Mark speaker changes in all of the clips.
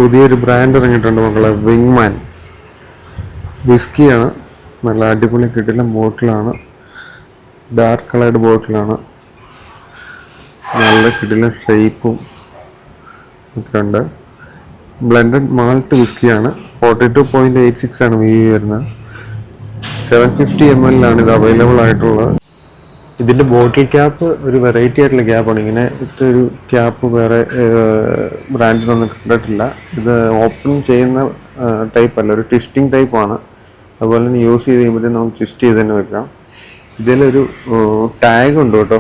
Speaker 1: പുതിയൊരു ബ്രാൻഡ് ഇറങ്ങിയിട്ടുണ്ട് മക്കളെ, വിങ്മാൻ വിസ്കിയാണ്. നല്ല അടിപൊളി കിട്ടില്ല ബോട്ടിലാണ്, ഡാർക്ക് കളേർഡ് ബോട്ടിലാണ്, നല്ല കിടില ഷേപ്പും ഒക്കെ ഉണ്ട്. Blended malt വിസ്കിയാണ്. 42.86 ആണ് വി വരുന്നത്. 750 ml ആണ് ഇത് അവൈലബിൾ ആയിട്ടുള്ളത്. ഇതിൻ്റെ ബോട്ടിൽ ക്യാപ്പ് ഒരു വെറൈറ്റി ആയിട്ടുള്ള ക്യാപ്പാണ്. ഇങ്ങനെ ഇതൊരു ക്യാപ്പ് വേറെ ബ്രാൻഡിലൊന്നും കണ്ടിട്ടില്ല. ഇത് ഓപ്പൺ ചെയ്യുന്ന ടൈപ്പ് അല്ല, ഒരു ട്വിസ്റ്റിംഗ് ടൈപ്പാണ്. അതുപോലെ തന്നെ യൂസ് ചെയ്ത് കഴിയുമ്പോഴത്തേക്കും നമുക്ക് ട്വിസ്റ്റ് ചെയ്ത് തന്നെ വെക്കാം. ഇതിലൊരു ടാഗ് ഉണ്ട് കേട്ടോ.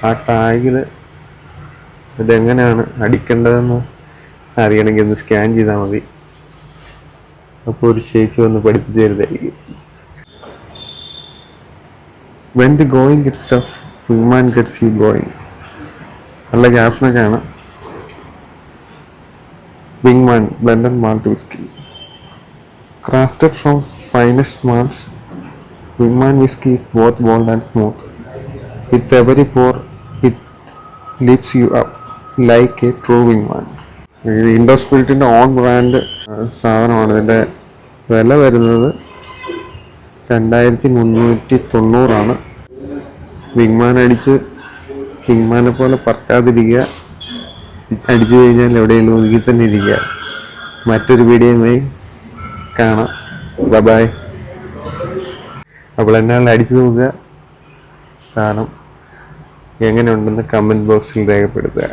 Speaker 1: ആ ടാഗിൽ ഇതെങ്ങനെയാണ് അടിക്കേണ്ടതെന്ന് അറിയണമെങ്കിൽ ഒന്ന് സ്കാൻ ചെയ്താൽ മതി. അപ്പോൾ ഒരു ചേച്ചി വന്ന് പഠിപ്പിച്ചു തരുന്നതായിരിക്കും. When the going gets tough, Wingman gets you going. നല്ല ക്യാപ്ഷനൊക്കെയാണ്. Wingman blended malt whiskey, crafted from finest malts. Wingman whiskey is both bold and smooth. With every pour, it lifts you up like a true Wingman. Indo സ്പിരിറ്റിൻ്റെ own brand സാധനമാണ്. ഇതിൻ്റെ വില വരുന്നത് 2390 വിങ്മാൻ അടിച്ച് വിങ്മാനെ പോലെ പറക്കാതിരിക്കുക. അടിച്ചു കഴിഞ്ഞാൽ എവിടെയെങ്കിലും ഒതുക്കി തന്നെ ഇരിക്കുക. മറ്റൊരു വീഡിയോയുമായി കാണാം. ബൈ. അപ്പോൾ എന്നാൽ അടിച്ചു നോക്കുക. സാധനം എങ്ങനെയുണ്ടെന്ന് കമൻറ്റ് ബോക്സിൽ രേഖപ്പെടുത്തുക.